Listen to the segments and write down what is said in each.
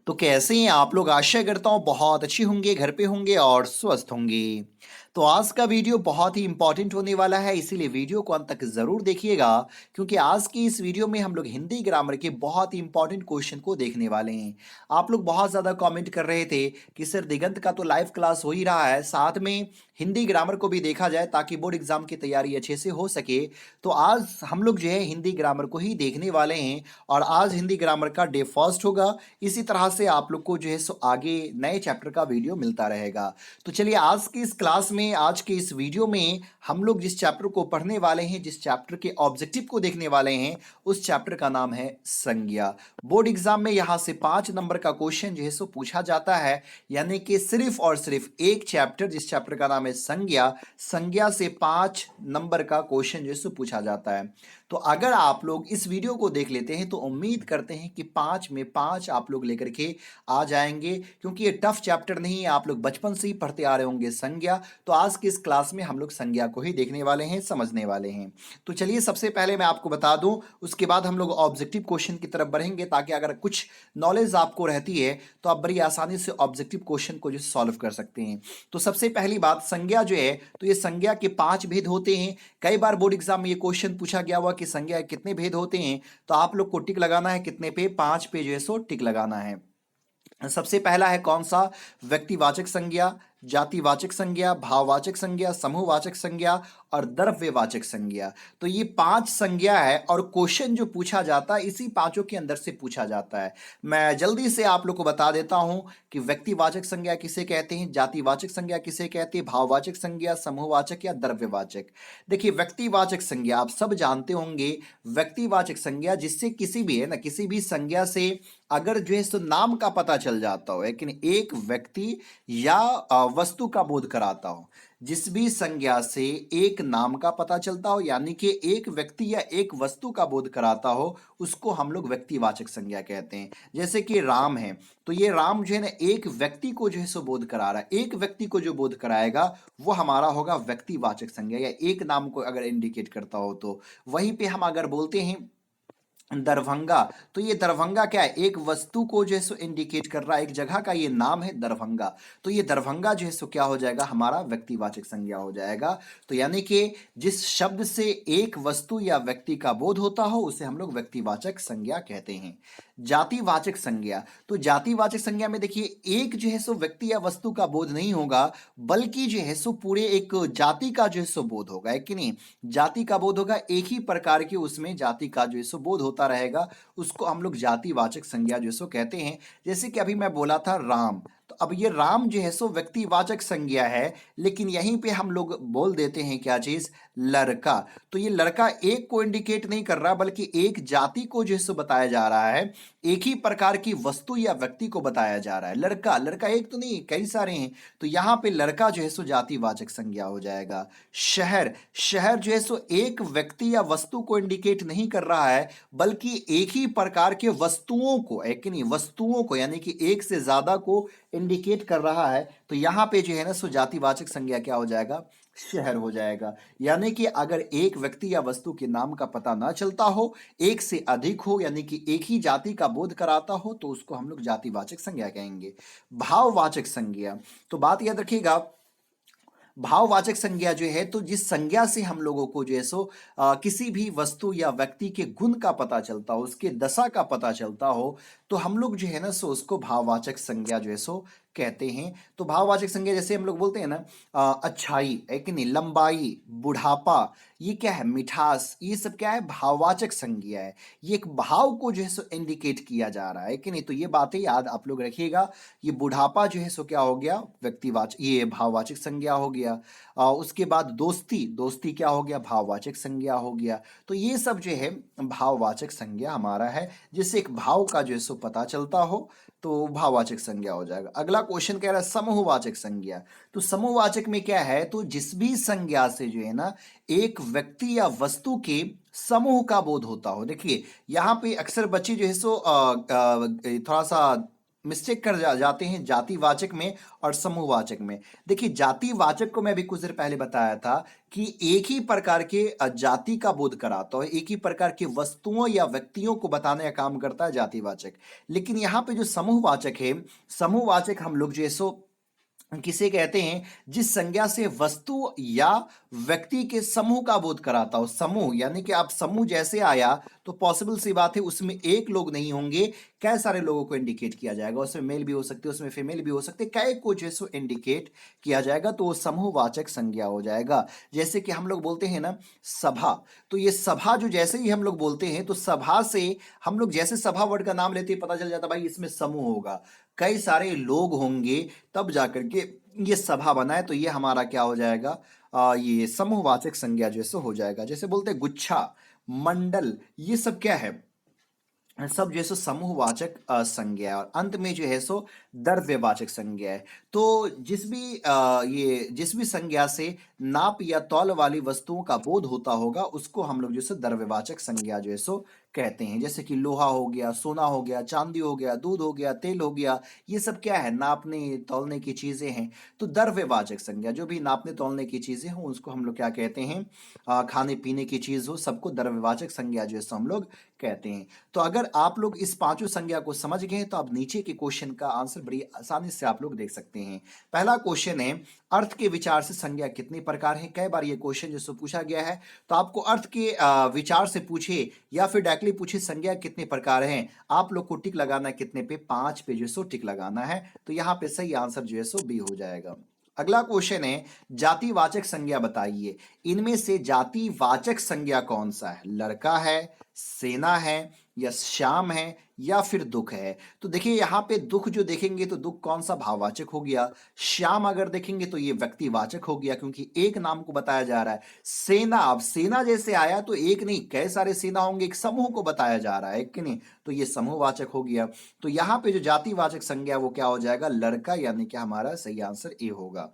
तो कैसे हैं आप लोग? आशा करता हूँ बहुत अच्छे होंगे, घर पे होंगे और स्वस्थ होंगे। तो आज का वीडियो बहुत ही इंपॉर्टेंट होने वाला है, इसीलिए वीडियो को अंत तक जरूर देखिएगा, क्योंकि आज की इस वीडियो में हम लोग हिंदी ग्रामर के बहुत ही इंपॉर्टेंट क्वेश्चन को देखने वाले हैं। आप लोग बहुत ज्यादा कमेंट कर रहे थे कि सर दिगंत का तो लाइव क्लास हो ही रहा है, साथ में हिंदी ग्रामर को भी देखा जाए ताकि बोर्ड एग्जाम की तैयारी अच्छे से हो सके। तो आज हम लोग जो है हिंदी ग्रामर को ही देखने वाले हैं और आज हिंदी ग्रामर का डे फर्स्ट होगा। इसी तरह से आप लोग को जो है सो आगे नए चैप्टर का वीडियो मिलता रहेगा। तो चलिए आज की इस क्लास में, आज के इस वीडियो में हम लोग जिस चैप्टर को पढ़ने वाले हैं, जिस चैप्टर के ऑब्जेक्टिव को देखने वाले हैं, उस चैप्टर का नाम है संज्ञा। बोर्ड एग्जाम में यहां से 5 नंबर का क्वेश्चन जो है सो पूछा जाता है, यानी कि सिर्फ और सिर्फ एक चैप्टर, जिस चैप्टर का नाम है संज्ञा, संज्ञा से 5 नंबर का क्वेश्चन जो है सो पूछा जाता है। तो अगर आप लोग इस वीडियो को देख लेते हैं तो उम्मीद करते हैं कि 5 में 5 आप लोग लेकर के आ जाएंगे, क्योंकि ये टफ चैप्टर नहीं है, आप लोग बचपन से ही पढ़ते आ रहे होंगे संज्ञा। तो आज की इस क्लास में हम लोग संज्ञा को ही देखने वाले हैं, समझने वाले हैं। तो चलिए सबसे पहले मैं आपको बता दूं, उसके बाद हम लोग ऑब्जेक्टिव क्वेश्चन की तरफ बढ़ेंगे, ताकि अगर कुछ नॉलेज आपको रहती है तो आप बड़ी आसानी से ऑब्जेक्टिव क्वेश्चन को जो सॉल्व कर सकते हैं। तो सबसे पहली बात, संज्ञा जो है, तो ये संज्ञा के 5 भेद होते हैं। कई बार बोर्ड एग्जाम में ये क्वेश्चन पूछा गया हुआ कि संज्ञा के कितने भेद होते हैं, तो आप लोग को टिक लगाना है कितने पे, 5 पे जो है सो टिक लगाना है। सबसे पहला है कौन सा? व्यक्तिवाचक संज्ञा, जातिवाचक संज्ञा, भाववाचक संज्ञा, समूहवाचक संज्ञा और द्रव्यवाचक संज्ञा। तो ये 5 संज्ञा है और क्वेश्चन जो पूछा जाता है इसी पांचों के अंदर से पूछा जाता है। मैं जल्दी से आप लोग को बता देता हूं कि व्यक्तिवाचक संज्ञा किसे कहते हैं, जातिवाचक संज्ञा किसे कहते हैं, भाववाचक संज्ञा, समूहवाचक या द्रव्यवाचक। देखिए व्यक्तिवाचक संज्ञा आप सब जानते होंगे। व्यक्तिवाचक संज्ञा जिससे किसी भी है ना, किसी भी संज्ञा से अगर जो है सो नाम का पता चल जाता हो, लेकिन एक व्यक्ति या वस्तु का बोध कराता हो, जिस भी संज्ञा से एक नाम का पता चलता हो, यानी कि एक व्यक्ति या एक वस्तु का बोध कराता हो, उसको हम लोग व्यक्तिवाचक संज्ञा कहते हैं। जैसे कि राम है, तो ये राम जो है ना एक व्यक्ति को जो है सो बोध करा रहा है, एक व्यक्ति को जो बोध कराएगा वो हमारा होगा व्यक्तिवाचक संज्ञा, या एक नाम को अगर इंडिकेट करता हो तो। वहीं पे हम अगर बोलते हैं दरभंगा, तो ये दरभंगा क्या है, एक वस्तु को जो है सो इंडिकेट कर रहा है, एक जगह का ये नाम है दरभंगा। तो ये दरभंगा जो है सो क्या हो जाएगा, हमारा व्यक्तिवाचक संज्ञा हो जाएगा। तो यानी कि जिस शब्द से एक वस्तु या व्यक्ति का बोध होता हो उसे हम लोग व्यक्तिवाचक संज्ञा कहते हैं। जातिवाचक संज्ञा, तो जातिवाचक संज्ञा में देखिए एक जो है सो व्यक्ति या वस्तु का बोध नहीं होगा, बल्कि जो है सो पूरे एक जाति का जो है सो बोध होगा, है कि नहीं। जाति का बोध होगा, एक ही प्रकार की उसमें जाति का जो है सो बोध होता रहेगा, उसको हम लोग जातिवाचक संज्ञा जो है सो कहते हैं। जैसे कि अभी मैं बोला था राम, तो अब ये राम जो है सो व्यक्तिवाचक संज्ञा है, लेकिन यहीं पे हम लोग बोल देते हैं क्या चीज, लड़का। तो ये लड़का एक को इंडिकेट नहीं कर रहा, बल्कि एक जाति को जो है सो बताया जा रहा है, एक ही प्रकार की वस्तु या व्यक्ति को बताया जा रहा है। लड़का, लड़का एक तो नहीं कई सारे हैं, तो यहां पे लड़का जो है सो जातिवाचक संज्ञा हो जाएगा। शहर, शहर जो है सो एक व्यक्ति या वस्तु को इंडिकेट नहीं कर रहा है, बल्कि एक ही प्रकार के वस्तुओं को, एक नहीं वस्तुओं को, यानी कि एक से ज्यादा को इंडिकेट कर रहा है। तो यहां पे जो है ना सो जातिवाचक संज्ञा क्या हो जाएगा, शहर हो जाएगा। यानी कि अगर एक व्यक्ति या वस्तु के नाम का पता ना चलता हो, एक से अधिक हो, यानी कि एक ही जाति का बोध कराता हो, तो उसको हम लोग जातिवाचक संज्ञा कहेंगे। भाववाचक संज्ञा, तो बात याद रखिएगा, भाववाचक संज्ञा जो है, तो जिस संज्ञा से हम लोगों को जो है सो किसी भी वस्तु या व्यक्ति के गुण का पता चलता हो, उसके दशा का पता चलता हो, तो हम लोग जो है ना सो उसको भाववाचक संज्ञा जो है सो कहते हैं। तो भाववाचक संज्ञा जैसे हम लोग बोलते हैं ना, अच्छाई है कि नहीं, लंबाई, बुढ़ापा, ये क्या है, मिठास, ये सब क्या है, भाववाचक संज्ञा है। ये एक भाव को जो है सो इंडिकेट किया जा रहा है कि नहीं। तो ये बातें याद आप लोग रखिएगा। ये बुढ़ापा जो है सो क्या हो गया, व्यक्तिवाचक, ये भाववाचक संज्ञा हो गया। उसके बाद दोस्ती, दोस्ती क्या हो गया, भाववाचक संज्ञा हो गया। तो ये सब जो है भाववाचक संज्ञा हमारा है, जिससे एक भाव का जो है सो पता चलता हो, तो भाववाचक संज्ञा हो जाएगा। अगला क्वेश्चन कह रहा है समूहवाचक संज्ञा। तो समूहवाचक में क्या है, तो जिस भी संज्ञा से जो है ना एक व्यक्ति या वस्तु के समूह का बोध होता हो। देखिए यहाँ पे अक्सर बच्चे जो है सो थोड़ा सा मिस्टेक कर जाते हैं जातिवाचक में और समूहवाचक में। देखिए जातिवाचक को मैं अभी कुछ देर पहले बताया था कि एक ही प्रकार के जाति का बोध कराता है, एक ही प्रकार के वस्तुओं या व्यक्तियों को बताने का काम करता है जातिवाचक। लेकिन यहाँ पे जो समूहवाचक है, समूहवाचक हम लोग जो है सो किसे कहते हैं, जिस संज्ञा से वस्तु या व्यक्ति के समूह का बोध कराता हो। समूह यानी कि आप समूह जैसे आया तो पॉसिबल सी बात है उसमें एक लोग नहीं होंगे, कई सारे लोगों को इंडिकेट किया जाएगा, उसमें मेल भी हो सकते, उसमें फीमेल भी हो सकते, कई को जो है सो इंडिकेट किया जाएगा, तो वो समूहवाचक संज्ञा हो जाएगा। जैसे कि हम लोग बोलते हैं ना सभा, तो ये सभा जो जैसे ही हम लोग बोलते हैं तो सभा से हम लोग जैसे सभा वर्ड का नाम लेते ही पता चल जाता भाई इसमें समूह होगा, कई सारे लोग होंगे, तब जाकर के ये सभा बना है, तो ये हमारा क्या हो जाएगा, ये समूहवाचक संज्ञा जैसे हो जाएगा। जैसे बोलते हैं गुच्छा, मंडल, ये सब क्या है, सब जो है सो समूहवाचक संज्ञा है। और अंत में जो है सो द्रव्यवाचक संज्ञा है। तो जिस भी संज्ञा से नाप या तौल वाली वस्तुओं का बोध होता होगा उसको हम लोग जो है द्रव्यवाचक संज्ञा जो है सो कहते हैं। जैसे कि लोहा हो गया, सोना हो गया, चांदी हो गया, दूध हो गया, तेल हो गया, ये सब क्या है, नापने तौलने की चीजें हैं। तो द्रव्यवाचक संज्ञा जो भी नापने तौलने की चीजें हो उसको हम लोग क्या कहते हैं, खाने पीने की चीज हो, सबको द्रव्यवाचक संज्ञा जो है सो हम लोग कहते हैं। तो अगर आप लोग इस पांचों संज्ञा को समझ गए तो आप नीचे के क्वेश्चन का आंसर बड़ी आसानी से आप लोग देख सकते हैं। पहला क्वेश्चन है, अर्थ के विचार से संज्ञा कितने प्रकार हैं। कई बार ये क्वेश्चन जो पूछा गया है, तो आपको अर्थ के विचार से पूछे या फिर डायरेक्टली पूछे संज्ञा कितने प्रकार हैं, आप लोग को टिक लगाना है कितने पे, 5 पे जो सो टिक लगाना है। तो यहाँ पे सही आंसर जो है सो बी हो जाएगा। अगला क्वेश्चन है, जातिवाचक संज्ञा बताइए, इनमें से जातिवाचक संज्ञा कौन सा है, लड़का है, सेना है, या श्याम है, या फिर दुख है। तो देखिए यहाँ पे दुख जो देखेंगे तो दुख कौन सा भाववाचक हो गया, श्याम अगर देखेंगे तो ये व्यक्तिवाचक हो गया क्योंकि एक नाम को बताया जा रहा है। सेना, अब सेना जैसे आया तो एक नहीं कई सारे सेना होंगे, एक समूह को बताया जा रहा है, एक कि नहीं, तो ये समूहवाचक हो गया। तो यहाँ पे जो जातिवाचक संज्ञा वो क्या हो जाएगा, लड़का, यानी कि हमारा सही आंसर ए होगा।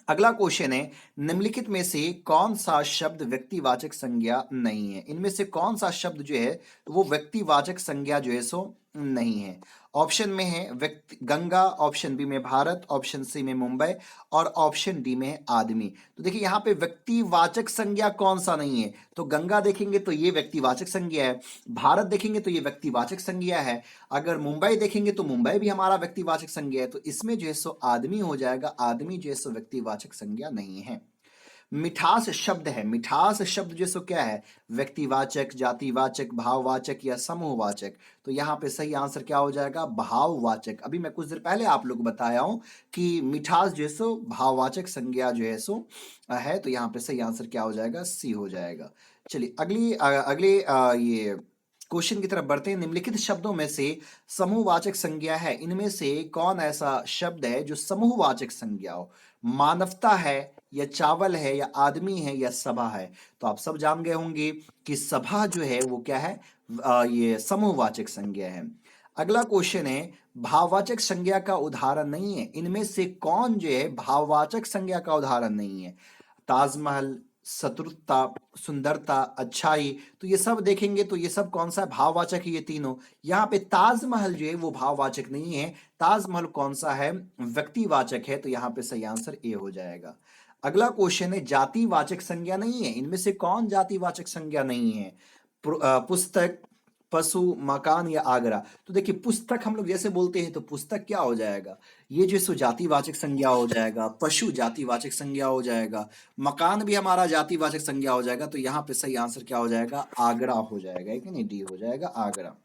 अगला क्वेश्चन है, निम्नलिखित में से कौन सा शब्द व्यक्तिवाचक संज्ञा नहीं है। इनमें से कौन सा शब्द जो है वो व्यक्तिवाचक संज्ञा जो है सो नहीं है। ऑप्शन में है व्यक्ति गंगा, ऑप्शन बी में भारत, ऑप्शन सी में मुंबई, और ऑप्शन डी में है आदमी। तो देखिए यहाँ पे व्यक्तिवाचक संज्ञा कौन सा नहीं है, तो गंगा देखेंगे तो ये व्यक्तिवाचक संज्ञा है, भारत देखेंगे तो ये व्यक्तिवाचक संज्ञा है, अगर मुंबई देखेंगे तो मुंबई भी हमारा व्यक्तिवाचक संज्ञा है। तो इसमें जो है सो आदमी हो जाएगा, आदमी जो है सो व्यक्तिवाचक संज्ञा नहीं है। मिठास शब्द है, मिठास शब्द जैसो क्या है, व्यक्तिवाचक, जातिवाचक, भाववाचक या समूहवाचक। तो यहाँ पे सही आंसर क्या हो जाएगा, भाववाचक। अभी मैं कुछ देर पहले आप लोग को बताया हूं कि मिठास जैसो भाववाचक संज्ञा जो है सो है, तो यहाँ पे सही आंसर क्या हो जाएगा, सी हो जाएगा। चलिए अगले ये क्वेश्चन की तरफ बढ़ते हैं। निम्नलिखित शब्दों में से समूहवाचक संज्ञा है, इनमें से कौन ऐसा शब्द है जो समूहवाचक संज्ञा हो, मानवता है, या चावल है, या आदमी है, या सभा है। तो आप सब जान गए होंगे कि सभा जो है वो क्या है, ये समूहवाचक संज्ञा है। अगला क्वेश्चन है, भाववाचक संज्ञा का उदाहरण नहीं है, इनमें से कौन जो है भाववाचक संज्ञा का उदाहरण नहीं है। ताजमहल, शत्रुता, सुंदरता, अच्छाई, तो ये सब देखेंगे तो ये सब कौन सा भाववाचक है, ये तीनों। यहाँ पे ताजमहल जो है वो भाववाचक नहीं है, ताजमहल कौन सा है, व्यक्तिवाचक है। तो यहाँ पे सही आंसर ए हो जाएगा। अगला क्वेश्चन है, जातिवाचक संज्ञा नहीं है, इनमें से कौन जातिवाचक संज्ञा नहीं है। पुस्तक, पशु, मकान या आगरा। तो देखिए पुस्तक हम लोग जैसे बोलते हैं तो पुस्तक क्या हो जाएगा, ये जो सो जातिवाचक संज्ञा हो जाएगा, पशु जातिवाचक संज्ञा हो जाएगा, मकान भी हमारा जातिवाचक संज्ञा हो जाएगा। तो यहाँ पे सही आंसर क्या हो जाएगा, आगरा हो जाएगा, कि नहीं, डी हो जाएगा, आगरा।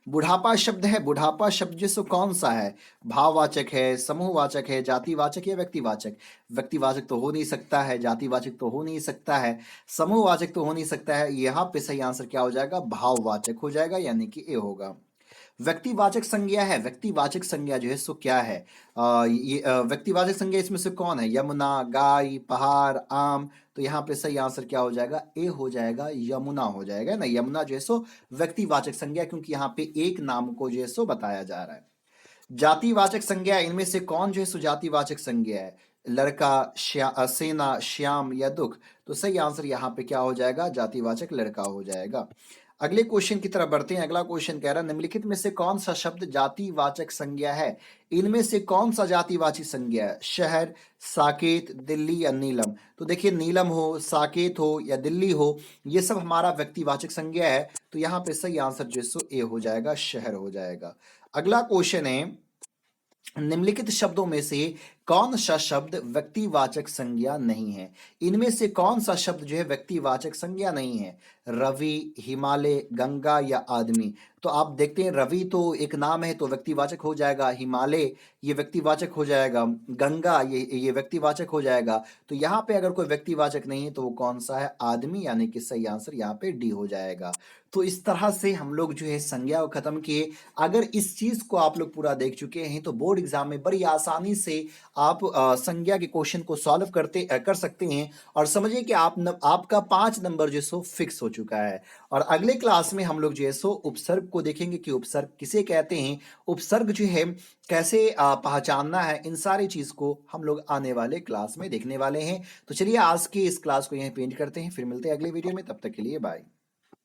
बुढ़ापा शब्द है, बुढ़ापा शब्द जिसको कौन सा है, भाववाचक है, समूहवाचक है, जातिवाचक या व्यक्तिवाचक। व्यक्तिवाचक तो हो नहीं सकता है, जातिवाचक तो हो नहीं सकता है, समूहवाचक तो हो नहीं सकता है। यहाँ पे सही आंसर क्या हो जाएगा, भाववाचक हो जाएगा, यानी कि ए होगा। व्यक्तिवाचक संज्ञा है, व्यक्तिवाचक संज्ञा जो है सो क्या है, व्यक्तिवाचक संज्ञा इसमें से कौन है, यमुना, गाय, पहाड़, आम। तो यहाँ पे सही आंसर क्या हो जाएगा, ए हो जाएगा, यमुना हो जाएगा ना। यमुना जो है सो व्यक्तिवाचक संज्ञा, क्योंकि यहाँ पे एक नाम को जो है सो बताया जा रहा है। जातिवाचक संज्ञा, इनमें से कौन जो है सो जातिवाचक संज्ञा है, लड़का, सेना, श्याम या दुख। तो सही आंसर यहाँ पे क्या हो जाएगा, जातिवाचक लड़का हो जाएगा। अगले क्वेश्चन की तरफ बढ़ते हैं। अगला क्वेश्चन कह रहा है निम्नलिखित में से कौन सा शब्द जातिवाचक संज्ञा है? इनमें से कौन सा जातिवाचक संज्ञा है? शहर, साकेत, दिल्ली या नीलम? तो देखिए नीलम हो, साकेत हो या दिल्ली हो, ये सब हमारा व्यक्तिवाचक संज्ञा है। तो यहाँ पे सही आंसर जो है सो ए हो जाएगा, शहर हो जाएगा। अगला क्वेश्चन है निम्नलिखित शब्दों में से कौन सा शब्द व्यक्तिवाचक संज्ञा नहीं है? इनमें से कौन सा शब्द जो है व्यक्तिवाचक संज्ञा नहीं है? रवि, हिमालय, गंगा या आदमी? तो आप देखते हैं रवि तो एक नाम है तो व्यक्तिवाचक हो जाएगा, हिमालय ये व्यक्तिवाचक हो जाएगा, गंगा ये व्यक्तिवाचक हो जाएगा। तो यहाँ पे अगर कोई व्यक्तिवाचक नहीं है तो वो कौन सा है? आदमी, यानी कि सही आंसर यहाँ पे डी हो जाएगा। तो इस तरह से हम लोग जो है संज्ञा को खत्म किए। अगर इस चीज को आप लोग पूरा देख चुके हैं तो बोर्ड एग्जाम में बड़ी आसानी से आप संज्ञा के क्वेश्चन को सॉल्व कर सकते हैं और समझिए कि आपका 5 नंबर जो सो फिक्स हो चुका है। और अगले क्लास में हम लोग जो है सो उपसर्ग को देखेंगे कि उपसर्ग किसे कहते हैं, उपसर्ग जो है कैसे पहचानना है, इन सारी चीज को हम लोग आने वाले क्लास में देखने वाले हैं। तो चलिए आज की इस क्लास को यहीं पेंट करते हैं, फिर मिलते हैं अगले वीडियो में, तब तक के लिए बाय।